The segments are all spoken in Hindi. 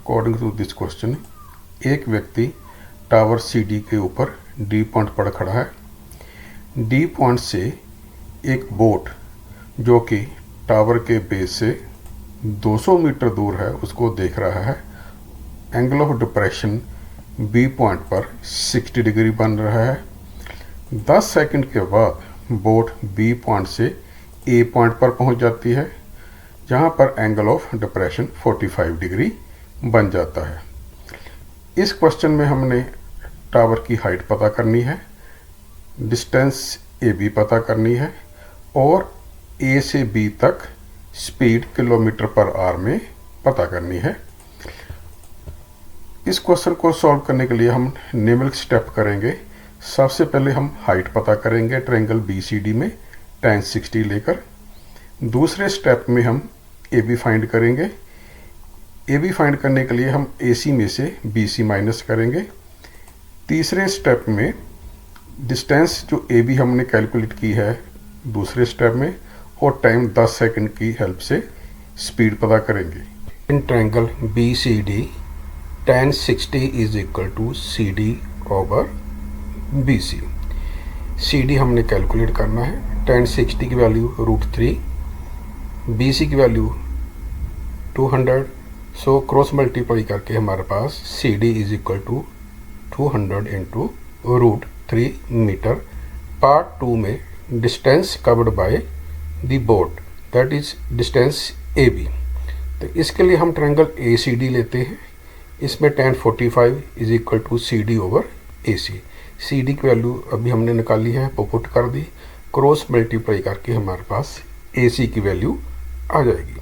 अकॉर्डिंग टू दिस क्वेश्चन, एक व्यक्ति टावर CD के ऊपर D पॉइंट पर खड़ा है। D पॉइंट से एक बोट जो कि टावर के बेस से 200 मीटर दूर है उसको देख रहा है। Angle of depression B point पर 60 डिग्री बन रहा है। 10 सेकंड के बाद बोट B पॉइंट से A पॉइंट पर पहुंच जाती है, जहां पर एंगल ऑफ डिप्रेशन 45 डिग्री बन जाता है। इस क्वेश्चन में हमने टावर की हाइट पता करनी है, डिस्टेंस AB पता करनी है और A से B तक स्पीड किलोमीटर पर आवर में पता करनी है। इस क्वेश्चन को सॉल्व करने के लिए हम निम्नलिखित स्टेप करेंगे। सबसे पहले हम हाइट पता करेंगे ट्रायंगल BCD में tan 60 लेकर। दूसरे स्टेप में हम AB फाइंड करेंगे। AB फाइंड करने के लिए हम AC में से BC माइनस करेंगे। तीसरे स्टेप में डिस्टेंस जो AB हमने कैलकुलेट की है दूसरे स्टेप में, और टाइम 10 सेकंड की हेल्प से स्पीड पता करेंगे। In triangle BCD tan 60 is equal to CD over BC। CD हमने कैलकुलेट करना है। tan 60 की वैल्यू √3, BC की वैल्यू 200। सो क्रॉस मल्टीप्लाई करके हमारे पास CD is equal to 200 into √3 metre. Part 2 में distance covered by the boat, that is distance AB। तो इसके लिए हम ट्रायंगल ACD लेते हैं। इसमें tan 45 is equal to CD over AC। CD की वैल्यू अभी हमने निकाली है, पुट कर दी। क्रॉस मल्टीप्लाई करके हमारे पास AC की वैल्यू आ जाएगी।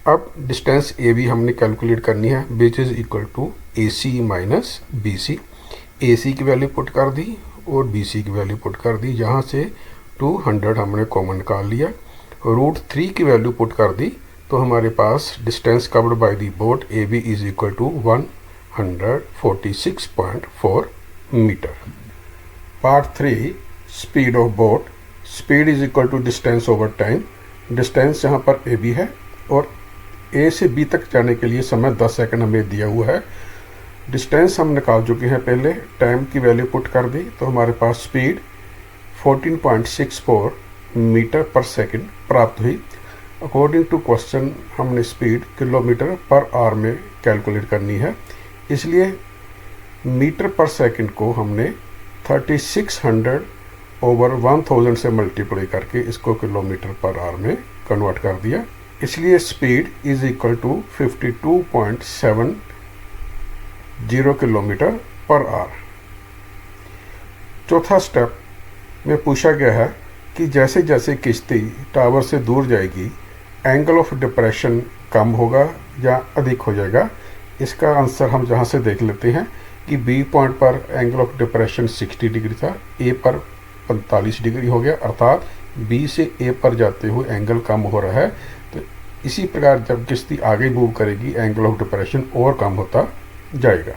अब डिस्टेंस AB हमने कैलकुलेट करनी है, which is equal to AC minus BC। AC की वैल्यू पुट कर दी और BC की वैल्यू पुट कर दी, जहाँ से 200 हमने कॉमन निकाल लिया। √3 की वैल्यू पुट कर दी तो हमारे पास distance covered by the boat AB is equal to 146.4 metre. Part 3 speed of boat. Speed is equal to distance over time. Distance यहाँ पर AB है और A से B तक जाने के लिए समय 10 सेकंड हमें दिया हुआ है। डिस्टेंस हम निकाल चुके हैं पहले, टाइम की वैल्यू पुट कर दी तो हमारे पास स्पीड 14.64 मीटर पर सेकंड प्राप्त हुई। अकॉर्डिंग टू क्वेश्चन हमने स्पीड किलोमीटर पर आवर में कैलकुलेट करनी है, इसलिए मीटर पर सेकंड को हमने 3600 ओवर 1000 से मल्टीप्लाई करके इसको किलोमीटर पर आवर में कन्वर्ट कर दिया। इसलिए speed is equal to 52.70 kilometre per hour. चौथा स्टेप में पूछा गया है कि जैसे जैसे किश्ती टावर से दूर जाएगी एंगल ऑफ डिप्रेशन कम होगा या अधिक हो जाएगा। इसका आंसर हम जहाँ से देख लेते हैं कि B पॉइंट पर एंगल ऑफ डिप्रेशन 60 डिग्री था, A पर 45 डिग्री हो गया, अर्थात B से A पर जाते हुए एंगल कम हो रहा है। तो इसी प्रकार जब किश्ती आगे मूव करेगी एंगल ऑफ डिप्रेशन और कम होता जाएगा।